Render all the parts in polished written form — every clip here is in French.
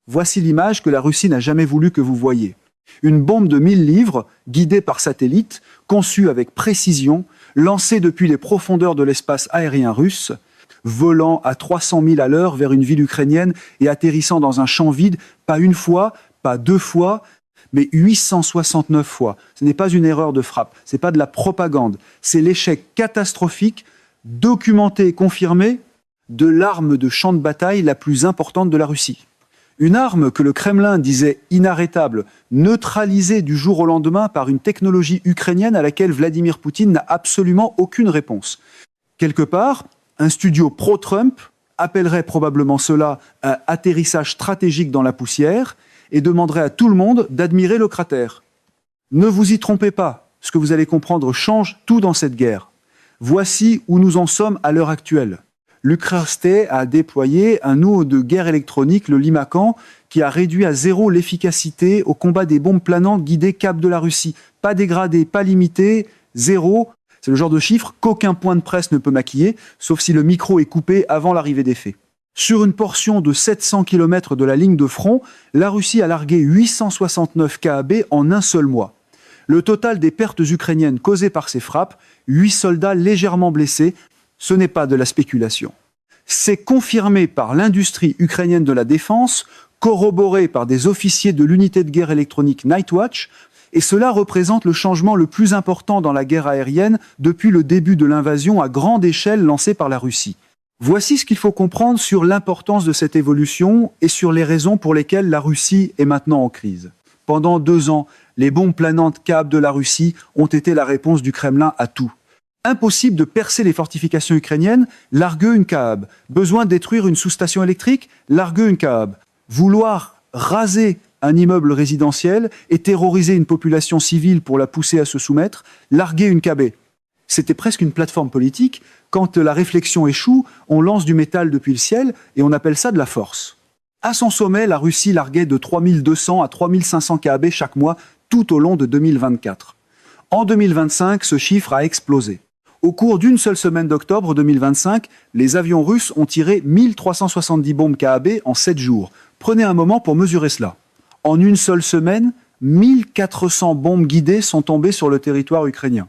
Voici l'image que la Russie n'a jamais voulu que vous voyiez. Une bombe de 1000 livres, guidée par satellite, conçue avec précision, lancée depuis les profondeurs de l'espace aérien russe, volant à 300 000 à l'heure vers une ville ukrainienne et atterrissant dans un champ vide, pas une fois, pas deux fois, mais 869 fois. Ce n'est pas une erreur de frappe, ce n'est pas de la propagande, c'est l'échec catastrophique, documenté et confirmé, de l'arme de champ de bataille la plus importante de la Russie. Une arme que le Kremlin disait inarrêtable, neutralisée du jour au lendemain par une technologie ukrainienne à laquelle Vladimir Poutine n'a absolument aucune réponse. Quelque part, un studio pro-Trump appellerait probablement cela un atterrissage stratégique dans la poussière et demanderait à tout le monde d'admirer le cratère. Ne vous y trompez pas, ce que vous allez comprendre change tout dans cette guerre. Voici où nous en sommes à l'heure actuelle. L'Ukrste a déployé un nouveau de guerre électronique, le Limacan, qui a réduit à zéro l'efficacité au combat des bombes planantes guidées cap de la Russie. Pas dégradé, pas limité, zéro. C'est le genre de chiffre qu'aucun point de presse ne peut maquiller, sauf si le micro est coupé avant l'arrivée des faits. Sur une portion de 700 km de la ligne de front, la Russie a largué 869 KAB en un seul mois. Le total des pertes ukrainiennes causées par ces frappes, 8 soldats légèrement blessés, ce n'est pas de la spéculation. C'est confirmé par l'industrie ukrainienne de la défense, corroboré par des officiers de l'unité de guerre électronique Nightwatch, et cela représente le changement le plus important dans la guerre aérienne depuis le début de l'invasion à grande échelle lancée par la Russie. Voici ce qu'il faut comprendre sur l'importance de cette évolution et sur les raisons pour lesquelles la Russie est maintenant en crise. Pendant 2 ans, les bombes planantes KAB de la Russie ont été la réponse du Kremlin à tout. Impossible de percer les fortifications ukrainiennes, larguez une KAB. Besoin de détruire une sous-station électrique, larguez une KAB. Vouloir raser un immeuble résidentiel et terroriser une population civile pour la pousser à se soumettre, larguez une KB. C'était presque une plateforme politique. Quand la réflexion échoue, on lance du métal depuis le ciel et on appelle ça de la force. À son sommet, la Russie larguait de 3200 à 3500 KB chaque mois tout au long de 2024. En 2025, ce chiffre a explosé. Au cours d'une seule semaine d'octobre 2025, les avions russes ont tiré 1370 bombes KAB en 7 jours. Prenez un moment pour mesurer cela. En une seule semaine, 1400 bombes guidées sont tombées sur le territoire ukrainien.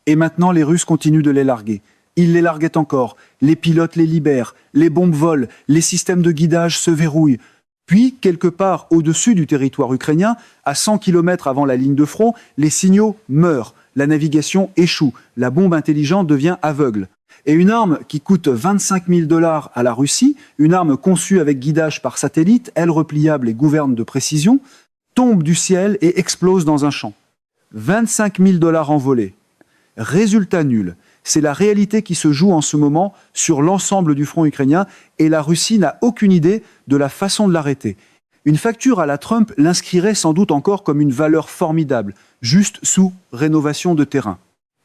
Et maintenant, les Russes continuent de les larguer. Ils les larguaient encore. Les pilotes les libèrent. Les bombes volent. Les systèmes de guidage se verrouillent. Puis, quelque part au-dessus du territoire ukrainien, à 100 km avant la ligne de front, les signaux meurent. La navigation échoue, la bombe intelligente devient aveugle. Et une arme qui coûte 25 000 $ à la Russie, une arme conçue avec guidage par satellite, aile repliable et gouverne de précision, tombe du ciel et explose dans un champ. 25 000 $ envolés. Résultat nul. C'est la réalité qui se joue en ce moment sur l'ensemble du front ukrainien et la Russie n'a aucune idée de la façon de l'arrêter. Une facture à la Trump l'inscrirait sans doute encore comme une valeur formidable, juste sous rénovation de terrain.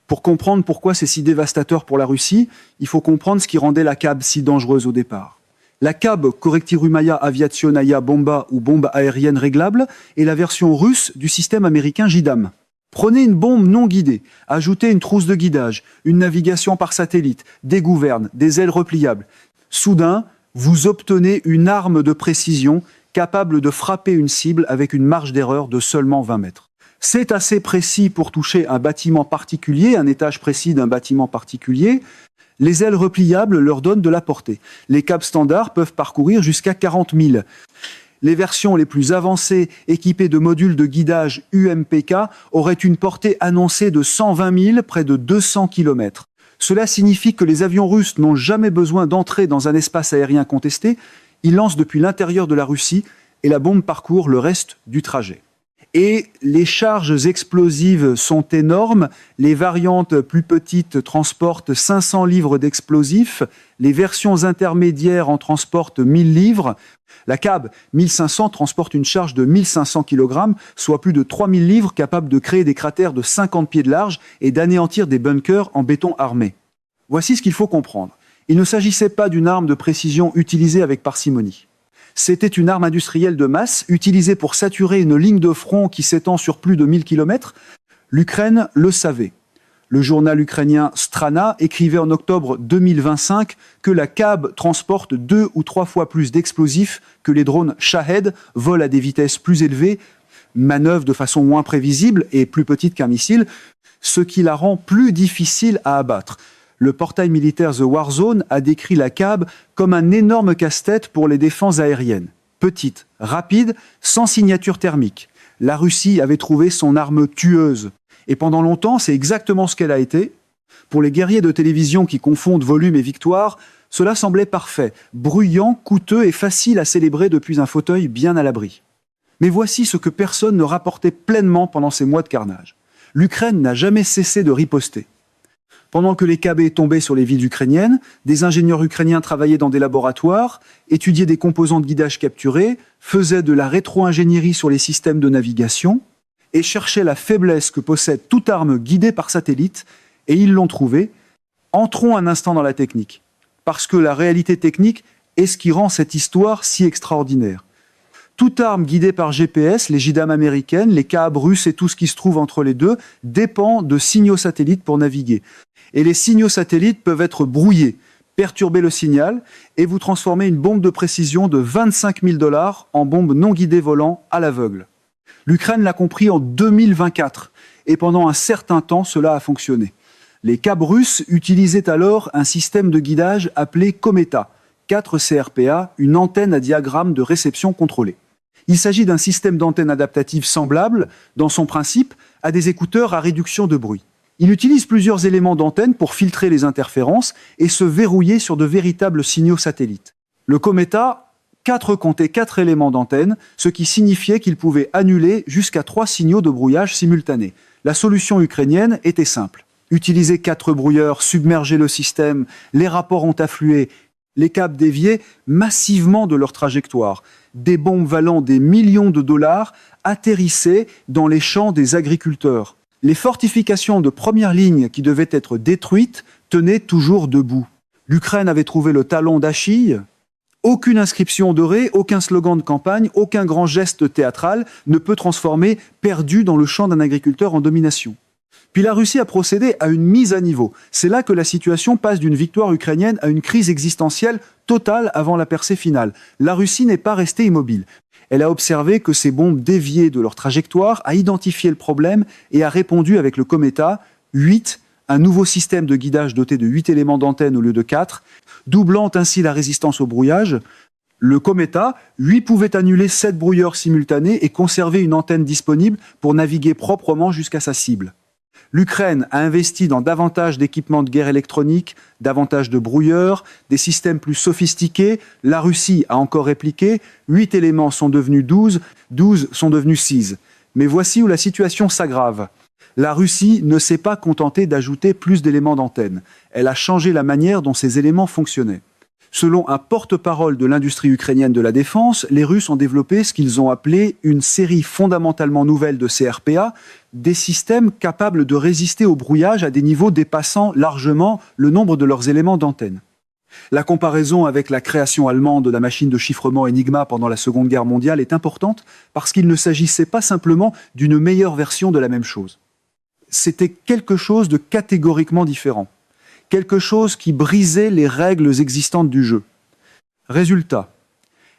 Pour comprendre pourquoi c'est si dévastateur pour la Russie, il faut comprendre ce qui rendait la KAB si dangereuse au départ. La KAB, Korektirumaya Aviationaya Bomba ou bombe aérienne réglable, est la version russe du système américain JDAM. Prenez une bombe non guidée, ajoutez une trousse de guidage, une navigation par satellite, des gouvernes, des ailes repliables. Soudain, vous obtenez une arme de précision capable de frapper une cible avec une marge d'erreur de seulement 20 mètres. C'est assez précis pour toucher un bâtiment particulier, un étage précis d'un bâtiment particulier. Les ailes repliables leur donnent de la portée. Les KAB standards peuvent parcourir jusqu'à 40 000. Les versions les plus avancées, équipées de modules de guidage UMPK, auraient une portée annoncée de 120 000, près de 200 km. Cela signifie que les avions russes n'ont jamais besoin d'entrer dans un espace aérien contesté. Ils lancent depuis l'intérieur de la Russie et la bombe parcourt le reste du trajet. Et les charges explosives sont énormes. Les variantes plus petites transportent 500 livres d'explosifs. Les versions intermédiaires en transportent 1000 livres. La KAB 1500 transporte une charge de 1500 kg, soit plus de 3000 livres capables de créer des cratères de 50 pieds de large et d'anéantir des bunkers en béton armé. Voici ce qu'il faut comprendre. Il ne s'agissait pas d'une arme de précision utilisée avec parcimonie. C'était une arme industrielle de masse utilisée pour saturer une ligne de front qui s'étend sur plus de 1000 km. L'Ukraine le savait. Le journal ukrainien Strana écrivait en octobre 2025 que la CAB transporte 2 ou 3 fois plus d'explosifs que les drones Shahed, volent à des vitesses plus élevées, manœuvrent de façon moins prévisible et plus petite qu'un missile, ce qui la rend plus difficile à abattre. Le portail militaire The Warzone a décrit la CAB comme un énorme casse-tête pour les défenses aériennes. Petite, rapide, sans signature thermique. La Russie avait trouvé son arme tueuse. Et pendant longtemps, c'est exactement ce qu'elle a été. Pour les guerriers de télévision qui confondent volume et victoire, cela semblait parfait, bruyant, coûteux et facile à célébrer depuis un fauteuil bien à l'abri. Mais voici ce que personne ne rapportait pleinement pendant ces mois de carnage. L'Ukraine n'a jamais cessé de riposter. Pendant que les KB tombaient sur les villes ukrainiennes, des ingénieurs ukrainiens travaillaient dans des laboratoires, étudiaient des composants de guidage capturés, faisaient de la rétro-ingénierie sur les systèmes de navigation et cherchaient la faiblesse que possède toute arme guidée par satellite, et ils l'ont trouvée. Entrons un instant dans la technique, parce que la réalité technique est ce qui rend cette histoire si extraordinaire. Toute arme guidée par GPS, les JDAM américaines, les CAB russes et tout ce qui se trouve entre les deux, dépend de signaux satellites pour naviguer. Et les signaux satellites peuvent être brouillés, perturber le signal et vous transformer une bombe de précision de 25 000 $ en bombe non guidée volant à l'aveugle. L'Ukraine l'a compris en 2024 et pendant un certain temps, cela a fonctionné. Les CAB russes utilisaient alors un système de guidage appelé Cometa, 4 CRPA, une antenne à diagramme de réception contrôlée. Il s'agit d'un système d'antenne adaptative semblable, dans son principe, à des écouteurs à réduction de bruit. Il utilise plusieurs éléments d'antenne pour filtrer les interférences et se verrouiller sur de véritables signaux satellites. Le Cometa comptait 4 éléments d'antenne, ce qui signifiait qu'il pouvait annuler jusqu'à 3 signaux de brouillage simultanés. La solution ukrainienne était simple. Utiliser 4 brouilleurs, submerger le système, les rapports ont afflué, les câbles déviaient massivement de leur trajectoire. Des bombes valant des millions de dollars atterrissaient dans les champs des agriculteurs. Les fortifications de première ligne qui devaient être détruites tenaient toujours debout. L'Ukraine avait trouvé le talon d'Achille. Aucune inscription dorée, aucun slogan de campagne, aucun grand geste théâtral ne peut transformer perdu dans le champ d'un agriculteur en domination. Puis la Russie a procédé à une mise à niveau. C'est là que la situation passe d'une victoire ukrainienne à une crise existentielle totale avant la percée finale. La Russie n'est pas restée immobile. Elle a observé que ces bombes déviaient de leur trajectoire, a identifié le problème et a répondu avec le Cometa 8, un nouveau système de guidage doté de 8 éléments d'antenne au lieu de 4, doublant ainsi la résistance au brouillage. Le Cometa, lui, pouvait annuler 7 brouilleurs simultanés et conserver une antenne disponible pour naviguer proprement jusqu'à sa cible. L'Ukraine a investi dans davantage d'équipements de guerre électronique, davantage de brouilleurs, des systèmes plus sophistiqués. La Russie a encore répliqué. 8 éléments sont devenus 12, 12 sont devenus 6. Mais voici où la situation s'aggrave. La Russie ne s'est pas contentée d'ajouter plus d'éléments d'antenne. Elle a changé la manière dont ces éléments fonctionnaient. Selon un porte-parole de l'industrie ukrainienne de la défense, les Russes ont développé ce qu'ils ont appelé une série fondamentalement nouvelle de CRPA, des systèmes capables de résister au brouillage à des niveaux dépassant largement le nombre de leurs éléments d'antenne. La comparaison avec la création allemande de la machine de chiffrement Enigma pendant la Seconde Guerre mondiale est importante parce qu'il ne s'agissait pas simplement d'une meilleure version de la même chose. C'était quelque chose de catégoriquement différent. Quelque chose qui brisait les règles existantes du jeu. Résultat,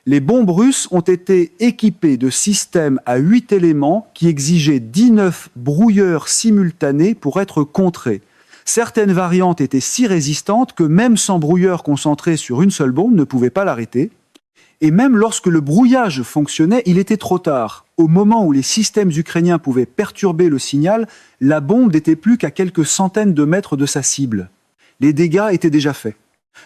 les bombes russes ont été équipées de systèmes à 8 éléments qui exigeaient 19 brouilleurs simultanés pour être contrés. Certaines variantes étaient si résistantes que même sans brouilleur concentré sur une seule bombe ne pouvait pas l'arrêter. Et même lorsque le brouillage fonctionnait, il était trop tard. Au moment où les systèmes ukrainiens pouvaient perturber le signal, la bombe n'était plus qu'à quelques centaines de mètres de sa cible. Les dégâts étaient déjà faits.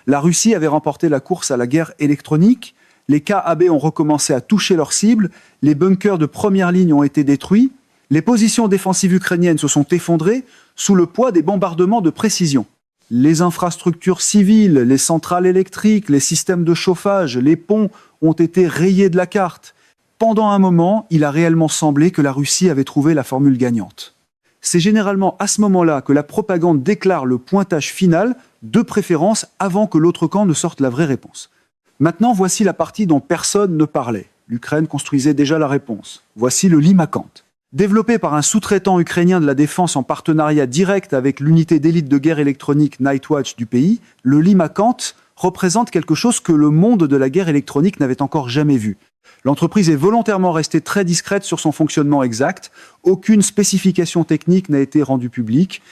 La Russie avait remporté la course à la guerre électronique, les KAB ont recommencé à toucher leurs cibles, les bunkers de première ligne ont été détruits, les positions défensives ukrainiennes se sont effondrées sous le poids des bombardements de précision. Les infrastructures civiles, les centrales électriques, les systèmes de chauffage, les ponts ont été rayés de la carte. Pendant un moment, il a réellement semblé que la Russie avait trouvé la formule gagnante. C'est généralement à ce moment-là que la propagande déclare le pointage final, de préférence avant que l'autre camp ne sorte la vraie réponse. Maintenant, voici la partie dont personne ne parlait. L'Ukraine construisait déjà la réponse. Voici le limacanthe. Développé par un sous-traitant ukrainien de la défense en partenariat direct avec l'unité d'élite de guerre électronique Nightwatch du pays, le Limacant représente quelque chose que le monde de la guerre électronique n'avait encore jamais vu. L'entreprise est volontairement restée très discrète sur son fonctionnement exact. Aucune spécification technique n'a été rendue publique,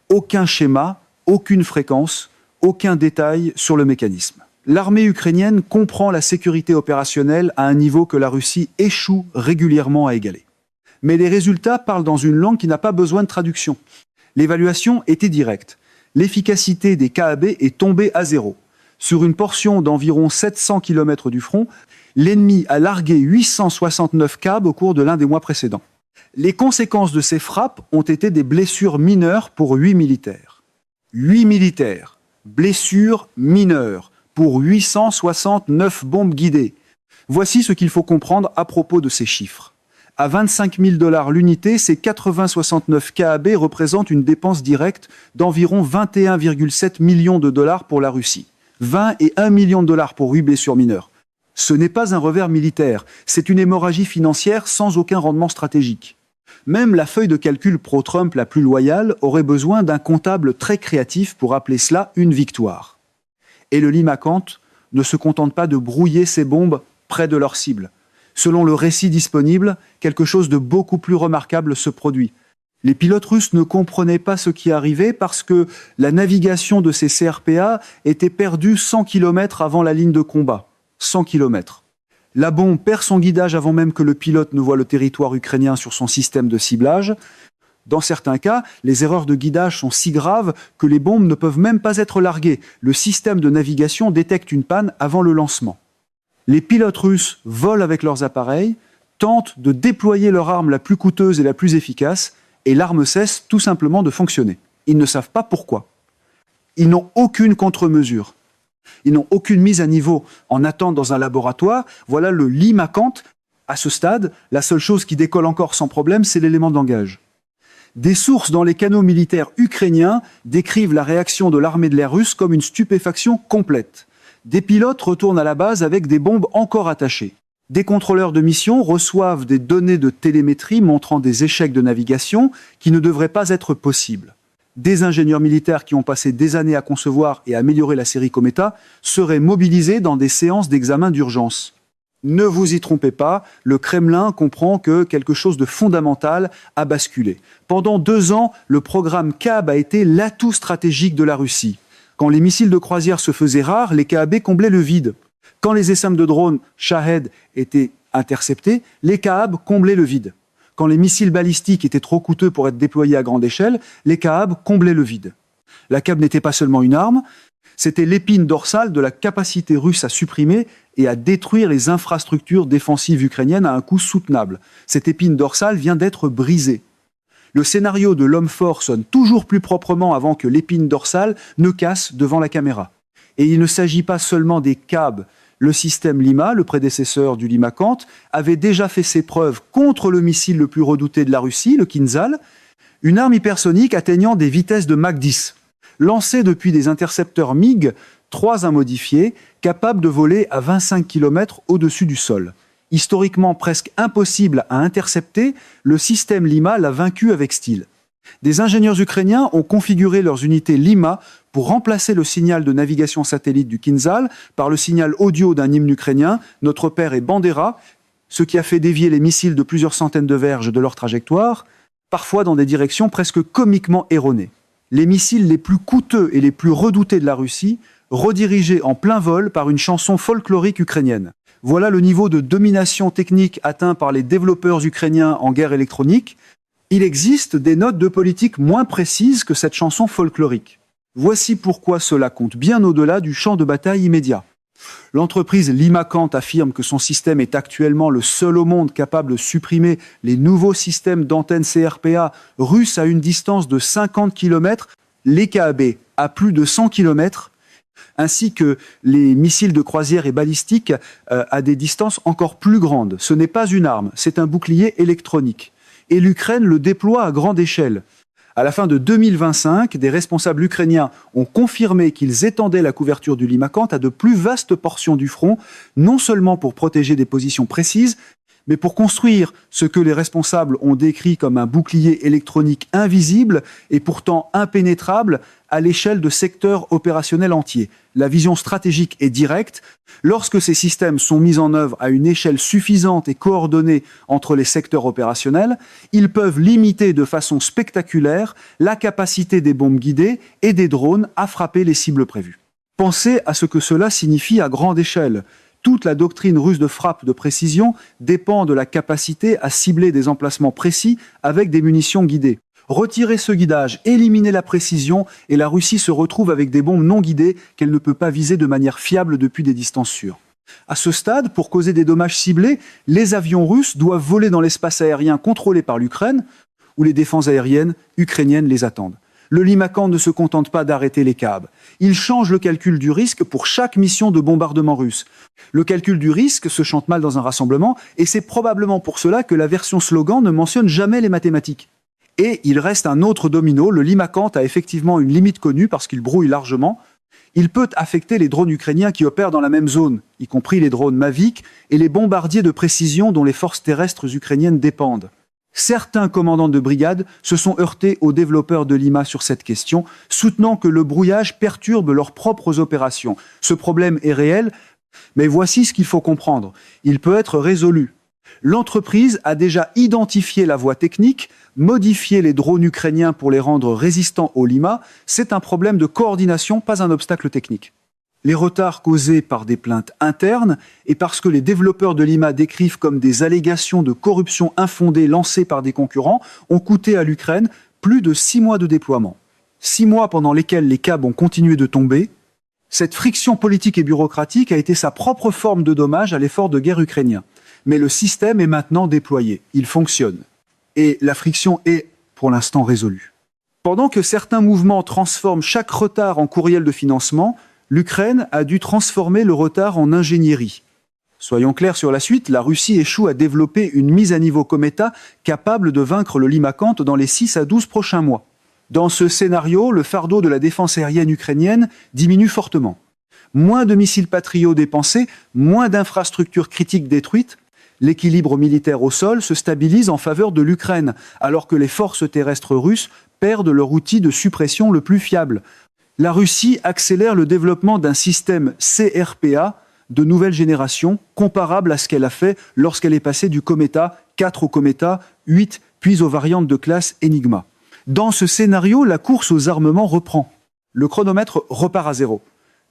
aucun schéma, aucune fréquence, aucun détail sur le mécanisme. L'armée ukrainienne comprend la sécurité opérationnelle à un niveau que la Russie échoue régulièrement à égaler. Mais les résultats parlent dans une langue qui n'a pas besoin de traduction. L'évaluation était directe. L'efficacité des KAB est tombée à zéro. Sur une portion d'environ 700 km du front, l'ennemi a largué 869 CAB au cours de l'un des mois précédents. Les conséquences de ces frappes ont été des blessures mineures pour 8 militaires. 8 militaires, blessures mineures pour 869 bombes guidées. Voici ce qu'il faut comprendre à propos de ces chiffres. À 25 000 $ l'unité, ces 80-69 KAB représentent une dépense directe d'environ 21,7 millions de dollars pour la Russie. 20 et 1 million de dollars pour 8 blessures mineures. Ce n'est pas un revers militaire, c'est une hémorragie financière sans aucun rendement stratégique. Même la feuille de calcul pro-Trump la plus loyale aurait besoin d'un comptable très créatif pour appeler cela une victoire. Et le Limacant ne se contente pas de brouiller ses bombes près de leur cible. Selon le récit disponible, quelque chose de beaucoup plus remarquable se produit. Les pilotes russes ne comprenaient pas ce qui arrivait parce que la navigation de ces CRPA était perdue 100 km avant la ligne de combat. 100 km. La bombe perd son guidage avant même que le pilote ne voie le territoire ukrainien sur son système de ciblage. Dans certains cas, les erreurs de guidage sont si graves que les bombes ne peuvent même pas être larguées. Le système de navigation détecte une panne avant le lancement. Les pilotes russes volent avec leurs appareils, tentent de déployer leur arme la plus coûteuse et la plus efficace, et l'arme cesse tout simplement de fonctionner. Ils ne savent pas pourquoi. Ils n'ont aucune contre-mesure. Ils n'ont aucune mise à niveau en attente dans un laboratoire. Voilà le Limacant. À ce stade, la seule chose qui décolle encore sans problème, c'est l'élément de langage. Des sources dans les canaux militaires ukrainiens décrivent la réaction de l'armée de l'air russe comme une stupéfaction complète. Des pilotes retournent à la base avec des bombes encore attachées. Des contrôleurs de mission reçoivent des données de télémétrie montrant des échecs de navigation qui ne devraient pas être possibles. Des ingénieurs militaires qui ont passé des années à concevoir et à améliorer la série Cometa seraient mobilisés dans des séances d'examen d'urgence. Ne vous y trompez pas, le Kremlin comprend que quelque chose de fondamental a basculé. Pendant 2 ans, le programme CAB a été l'atout stratégique de la Russie. Quand les missiles de croisière se faisaient rares, les KAB comblaient le vide. Quand les essaims de drones Shahed étaient interceptés, les KAB comblaient le vide. Quand les missiles balistiques étaient trop coûteux pour être déployés à grande échelle, les KAB comblaient le vide. La CAB n'était pas seulement une arme, c'était l'épine dorsale de la capacité russe à supprimer et à détruire les infrastructures défensives ukrainiennes à un coût soutenable. Cette épine dorsale vient d'être brisée. Le scénario de l'homme fort sonne toujours plus proprement avant que l'épine dorsale ne casse devant la caméra. Et il ne s'agit pas seulement des CAB. Le système Lima, le prédécesseur du Limacant, avait déjà fait ses preuves contre le missile le plus redouté de la Russie, le Kinzhal, une arme hypersonique atteignant des vitesses de Mach 10, lancée depuis des intercepteurs MiG, 3 modifiés, capables de voler à 25 km au-dessus du sol. Historiquement presque impossible à intercepter, le système Lima l'a vaincu avec style. Des ingénieurs ukrainiens ont configuré leurs unités Lima pour remplacer le signal de navigation satellite du Kinzhal par le signal audio d'un hymne ukrainien, Notre Père est Bandera, ce qui a fait dévier les missiles de plusieurs centaines de verges de leur trajectoire, parfois dans des directions presque comiquement erronées. Les missiles les plus coûteux et les plus redoutés de la Russie, redirigés en plein vol par une chanson folklorique ukrainienne. Voilà le niveau de domination technique atteint par les développeurs ukrainiens en guerre électronique. Il existe des notes de politique moins précises que cette chanson folklorique. Voici pourquoi cela compte bien au-delà du champ de bataille immédiat. L'entreprise Limacant affirme que son système est actuellement le seul au monde capable de supprimer les nouveaux systèmes d'antennes CRPA russes à une distance de 50 km, les KAB à plus de 100 km, ainsi que les missiles de croisière et balistiques à des distances encore plus grandes. Ce n'est pas une arme, c'est un bouclier électronique. Et l'Ukraine le déploie à grande échelle. À la fin de 2025, des responsables ukrainiens ont confirmé qu'ils étendaient la couverture du Limacant à de plus vastes portions du front, non seulement pour protéger des positions précises, Mais pour construire ce que les responsables ont décrit comme un bouclier électronique invisible et pourtant impénétrable à l'échelle de secteurs opérationnels entiers, la vision stratégique est directe. Lorsque ces systèmes sont mis en œuvre à une échelle suffisante et coordonnée entre les secteurs opérationnels, ils peuvent limiter de façon spectaculaire la capacité des bombes guidées et des drones à frapper les cibles prévues. Pensez à ce que cela signifie à grande échelle. Toute la doctrine russe de frappe de précision dépend de la capacité à cibler des emplacements précis avec des munitions guidées. Retirer ce guidage, éliminer la précision, et la Russie se retrouve avec des bombes non guidées qu'elle ne peut pas viser de manière fiable depuis des distances sûres. À ce stade, pour causer des dommages ciblés, les avions russes doivent voler dans l'espace aérien contrôlé par l'Ukraine, où les défenses aériennes ukrainiennes les attendent. Le Lymakant ne se contente pas d'arrêter les CAB. Il change le calcul du risque pour chaque mission de bombardement russe. Le calcul du risque se chante mal dans un rassemblement, et c'est probablement pour cela que la version slogan ne mentionne jamais les mathématiques. Et il reste un autre domino, le Lymakant a effectivement une limite connue parce qu'il brouille largement. Il peut affecter les drones ukrainiens qui opèrent dans la même zone, y compris les drones Mavic et les bombardiers de précision dont les forces terrestres ukrainiennes dépendent. Certains commandants de brigade se sont heurtés aux développeurs de Lima sur cette question, soutenant que le brouillage perturbe leurs propres opérations. Ce problème est réel, mais voici ce qu'il faut comprendre. Il peut être résolu. L'entreprise a déjà identifié la voie technique, modifié les drones ukrainiens pour les rendre résistants au Lima. C'est un problème de coordination, pas un obstacle technique. Les retards causés par des plaintes internes et parce que les développeurs de Lima décrivent comme des allégations de corruption infondées lancées par des concurrents ont coûté à l'Ukraine plus de 6 mois de déploiement. 6 mois pendant lesquels les câbles ont continué de tomber. Cette friction politique et bureaucratique a été sa propre forme de dommage à l'effort de guerre ukrainien. Mais le système est maintenant déployé, il fonctionne. Et la friction est, pour l'instant, résolue. Pendant que certains mouvements transforment chaque retard en courriel de financement, l'Ukraine a dû transformer le retard en ingénierie. Soyons clairs sur la suite, la Russie échoue à développer une mise à niveau Cometa capable de vaincre le Lymakant dans les 6 à 12 prochains mois. Dans ce scénario, le fardeau de la défense aérienne ukrainienne diminue fortement. Moins de missiles Patriot dépensés, moins d'infrastructures critiques détruites, l'équilibre militaire au sol se stabilise en faveur de l'Ukraine, alors que les forces terrestres russes perdent leur outil de suppression le plus fiable. La Russie accélère le développement d'un système CRPA de nouvelle génération, comparable à ce qu'elle a fait lorsqu'elle est passée du Cometa 4 au Cometa 8, puis aux variantes de classe Enigma. Dans ce scénario, la course aux armements reprend. Le chronomètre repart à zéro.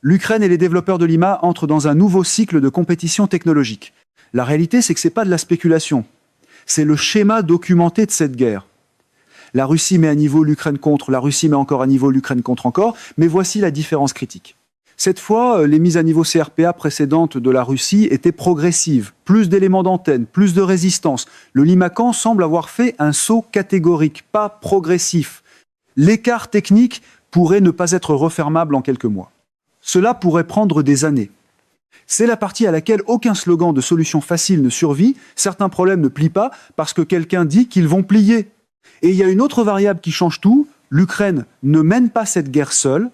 L'Ukraine et les développeurs de Lima entrent dans un nouveau cycle de compétition technologique. La réalité, c'est que ce n'est pas de la spéculation. C'est le schéma documenté de cette guerre. La Russie met à niveau l'Ukraine contre, la Russie met encore à niveau l'Ukraine contre encore, mais voici la différence critique. Cette fois, les mises à niveau CRPA précédentes de la Russie étaient progressives. Plus d'éléments d'antenne, plus de résistance. Le Lymakant semble avoir fait un saut catégorique, pas progressif. L'écart technique pourrait ne pas être refermable en quelques mois. Cela pourrait prendre des années. C'est la partie à laquelle aucun slogan de solution facile ne survit. Certains problèmes ne plient pas parce que quelqu'un dit qu'ils vont plier. Et il y a une autre variable qui change tout. L'Ukraine ne mène pas cette guerre seule.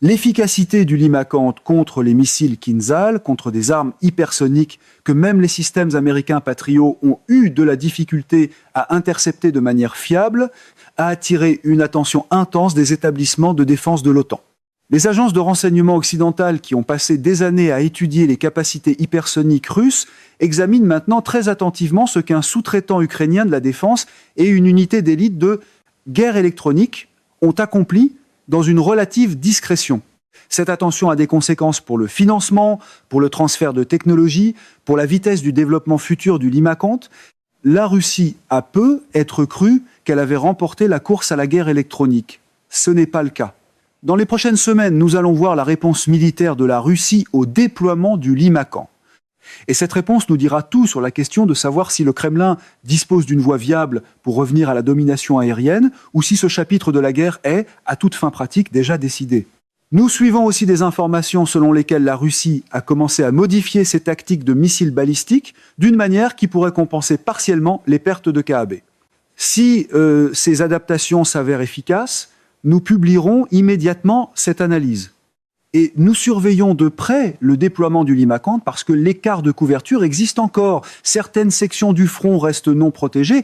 L'efficacité du Lymakant contre les missiles Kinzhal, contre des armes hypersoniques que même les systèmes américains Patriot ont eu de la difficulté à intercepter de manière fiable, a attiré une attention intense des établissements de défense de l'OTAN. Les agences de renseignement occidentales qui ont passé des années à étudier les capacités hypersoniques russes examinent maintenant très attentivement ce qu'un sous-traitant ukrainien de la défense et une unité d'élite de guerre électronique ont accompli dans une relative discrétion. Cette attention a des conséquences pour le financement, pour le transfert de technologie, pour la vitesse du développement futur du Lymakant. La Russie a peu être cru qu'elle avait remporté la course à la guerre électronique. Ce n'est pas le cas. Dans les prochaines semaines, nous allons voir la réponse militaire de la Russie au déploiement du Lymakant. Et cette réponse nous dira tout sur la question de savoir si le Kremlin dispose d'une voie viable pour revenir à la domination aérienne ou si ce chapitre de la guerre est, à toute fin pratique, déjà décidé. Nous suivons aussi des informations selon lesquelles la Russie a commencé à modifier ses tactiques de missiles balistiques d'une manière qui pourrait compenser partiellement les pertes de KAB. Si ces adaptations s'avèrent efficaces, nous publierons immédiatement cette analyse. Et nous surveillons de près le déploiement du LIMACANT parce que l'écart de couverture existe encore. Certaines sections du front restent non protégées.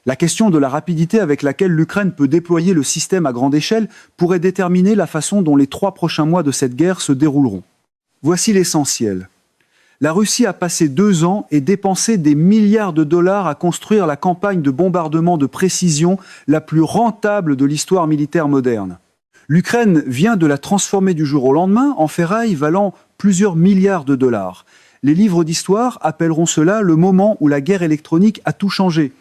La question de la rapidité avec laquelle l'Ukraine peut déployer le système à grande échelle pourrait déterminer la façon dont les 3 prochains mois de cette guerre se dérouleront. Voici l'essentiel. La Russie a passé 2 ans et dépensé des milliards de dollars à construire la campagne de bombardement de précision la plus rentable de l'histoire militaire moderne. L'Ukraine vient de la transformer du jour au lendemain en ferraille valant plusieurs milliards de dollars. Les livres d'histoire appelleront cela le moment où la guerre électronique a tout changé.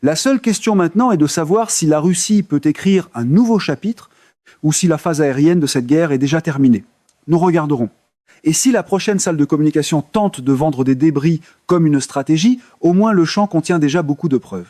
La seule question maintenant est de savoir si la Russie peut écrire un nouveau chapitre ou si la phase aérienne de cette guerre est déjà terminée. Nous regarderons. Et si la prochaine salle de communication tente de vendre des débris comme une stratégie, au moins le champ contient déjà beaucoup de preuves.